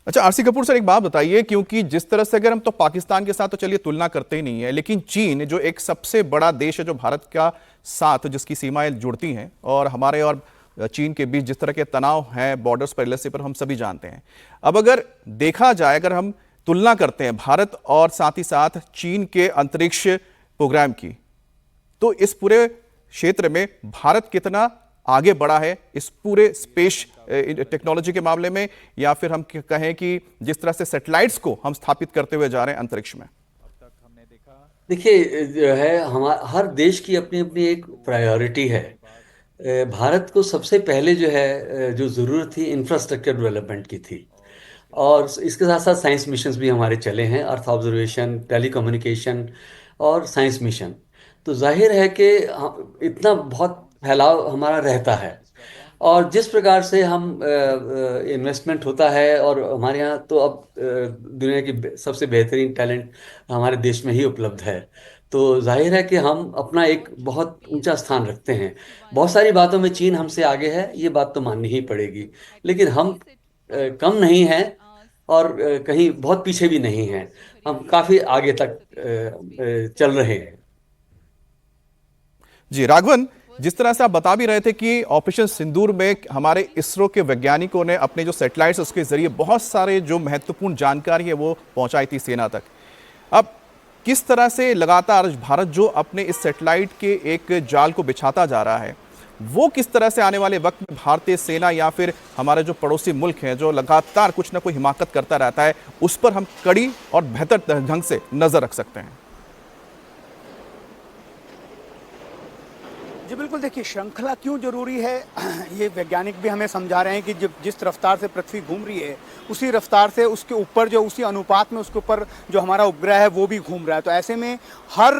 अच्छा RC Kapoor sir, एक बात बताइए, क्योंकि जिस तरह से अगर हम तो पाकिस्तान के साथ तो चलिए तुलना करते ही नहीं है, लेकिन चीन जो एक सबसे बड़ा देश है जो भारत का साथ जिसकी सीमाएं जुड़ती हैं, और हमारे और चीन के बीच जिस तरह के तनाव हैं बॉर्डर्स पर, एलएसी पर, हम सभी जानते हैं। अब अगर देखा जाए, अगर हम तुलना करते हैं भारत और साथ ही साथ चीन के अंतरिक्ष प्रोग्राम की, तो इस पूरे क्षेत्र में भारत कितना आगे बढ़ा है इस पूरे स्पेस टेक्नोलॉजी के मामले में, या फिर हम कहें कि जिस तरह से सैटेलाइट्स को हम स्थापित करते हुए जा रहे हैं अंतरिक्ष में। देखिए, जो है हमारा हर देश की अपनी अपनी एक प्रायोरिटी है। भारत को सबसे पहले जो है जो ज़रूरत थी इंफ्रास्ट्रक्चर डेवलपमेंट की थी। और इसके साथ साथ साइंस मिशंस भी हमारे चले हैं, अर्थ ऑब्जर्वेशन, टेलीकम्युनिकेशन और साइंस मिशन। तो जाहिर है कि इतना बहुत फैलाव हमारा रहता है। और जिस प्रकार से हम इन्वेस्टमेंट होता है, और हमारे यहाँ तो अब दुनिया की सबसे बेहतरीन टैलेंट हमारे देश में ही उपलब्ध है। तो जाहिर है कि हम अपना एक बहुत ऊंचा स्थान रखते हैं। बहुत सारी बातों में चीन हमसे आगे है, ये बात तो माननी ही पड़ेगी। लेकिन हम कम नहीं हैं, और कहीं बहुत पीछे भी नहीं हैं। हम काफ़ी आगे तक चल रहे हैं। जी राघवन, जिस तरह से आप बता भी रहे थे कि ऑपरेशन सिंदूर में हमारे इसरो के वैज्ञानिकों ने अपने जो सैटेलाइट्स उसके जरिए बहुत सारे जो महत्वपूर्ण जानकारी है वो पहुंचाई थी सेना तक। अब किस तरह से लगातार भारत जो अपने इस सैटेलाइट के एक जाल को बिछाता जा रहा है, वो किस तरह से आने वाले वक्त में भारतीय सेना या फिर हमारे जो पड़ोसी मुल्क हैं जो लगातार कुछ ना कोई हिमाकत करता रहता है, उस पर हम कड़ी और बेहतर ढंग से नजर रख सकते हैं। जी बिल्कुल, देखिए श्रृंखला क्यों जरूरी है ये वैज्ञानिक भी हमें समझा रहे हैं कि जब जिस रफ्तार से पृथ्वी घूम रही है उसी रफ्तार से उसके ऊपर जो उसी अनुपात में उसके ऊपर जो हमारा उपग्रह है वो भी घूम रहा है। तो ऐसे में हर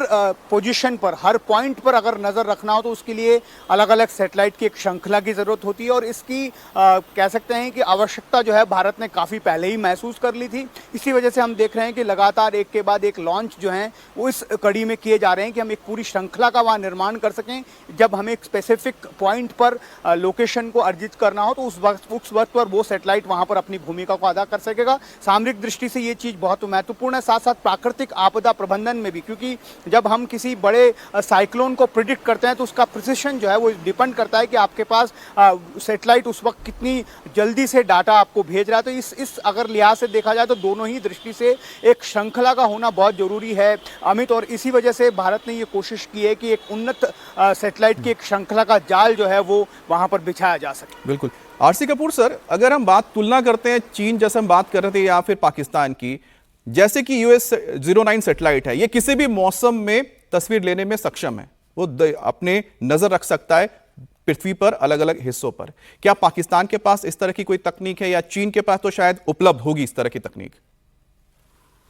पोजीशन पर, हर पॉइंट पर अगर नज़र रखना हो तो उसके लिए अलग अलग सैटेलाइट की एक श्रृंखला की ज़रूरत होती है। और इसकी कह सकते हैं कि आवश्यकता जो है भारत ने काफ़ी पहले ही महसूस कर ली थी। इसी वजह से हम देख रहे हैं कि लगातार एक के बाद एक लॉन्च जो हैं वो इस कड़ी में किए जा रहे हैं कि हम एक पूरी श्रृंखला का वहाँ निर्माण कर सकें। जब हमें एक स्पेसिफिक पॉइंट पर लोकेशन को अर्जित करना हो तो उस वक्त पर वो सैटेलाइट वहां पर अपनी भूमिका को अदा कर सकेगा। सामरिक दृष्टि से ये चीज़ बहुत महत्वपूर्ण है, साथ साथ प्राकृतिक आपदा प्रबंधन में भी, क्योंकि जब हम किसी बड़े साइक्लोन को प्रिडिक्ट करते हैं तो उसका प्रिसिशन जो है वो डिपेंड करता है कि आपके पास सैटेलाइट उस वक्त कितनी जल्दी से डाटा आपको भेज रहा है। तो इस अगर लिहाज से देखा जाए तो दोनों ही दृष्टि से एक श्रृंखला का होना बहुत जरूरी है अमित। और इसी वजह से भारत ने ये कोशिश की है कि एक उन्नत सैटेलाइट की एक श्रृंखला का जाल जो है वो वहां पर बिछाया जा सके। बिल्कुल। आरसी कपूर सर, अगर हम बात तुलना करते हैं चीन जैसे हम बात कर रहे थे या फिर पाकिस्तान की, जैसे कि US-09 सैटेलाइट है, ये किसी भी मौसम में तस्वीर लेने में सक्षम है, वो अपने नजर रख सकता है पृथ्वी पर अलग अलग हिस्सों पर। क्या पाकिस्तान के पास इस तरह की कोई तकनीक है, या चीन के पास तो शायद उपलब्ध होगी इस तरह की तकनीक?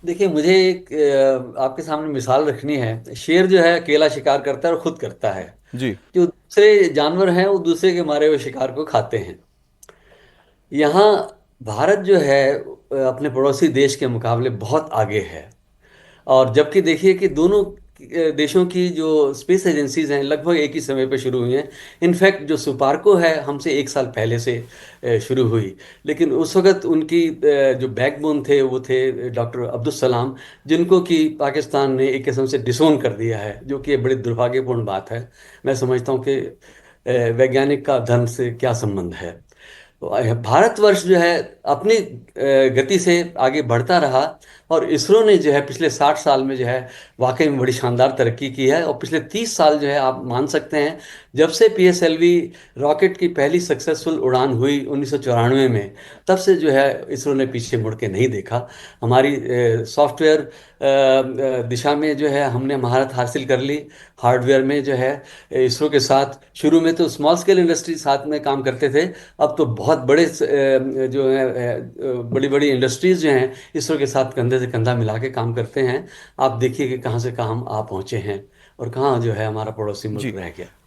देखिए, मुझे एक आपके सामने मिसाल रखनी है। शेर जो है अकेला शिकार करता है और खुद करता है। जी। जो दूसरे जानवर हैं वो दूसरे के मारे हुए शिकार को खाते हैं। यहाँ भारत जो है अपने पड़ोसी देश के मुकाबले बहुत आगे है। और जबकि देखिए कि दोनों देशों की जो स्पेस एजेंसीज हैं लगभग एक ही समय पर शुरू हुई हैं। इनफैक्ट जो सुपार्को है हमसे एक साल पहले से शुरू हुई। लेकिन उस वक्त उनकी जो बैकबोन थे वो थे डॉक्टर अब्दुल सलाम, जिनको कि पाकिस्तान ने एक किस्म से डिसोन कर दिया है, जो कि बड़ी दुर्भाग्यपूर्ण बात है। मैं समझता हूँ कि वैज्ञानिक का धर्म से क्या संबंध है। भारतवर्ष जो है अपनी गति से आगे बढ़ता रहा। और इसरो ने जो है पिछले 60 साल में जो है वाकई में बड़ी शानदार तरक्की की है। और पिछले 30 साल जो है आप मान सकते हैं, जब से PSLV रॉकेट की पहली सक्सेसफुल उड़ान हुई 1994 में, तब से जो है इसरो ने पीछे मुड़ के नहीं देखा। हमारी सॉफ्टवेयर दिशा में जो है हमने महारत हासिल कर ली। हार्डवेयर में जो है इसरो के साथ शुरू में तो स्मॉल स्केल इंडस्ट्री साथ में काम करते थे। अब तो बहुत बड़े जो है बड़ी बड़ी इंडस्ट्रीज जो हैं इसरो के साथ कंधे से कंधा मिला के काम करते हैं। आप देखिए कि कहाँ से कहाँ हम आ पहुँचे हैं और कहाँ जो है हमारा पड़ोसी मुल्क जी। रह गया।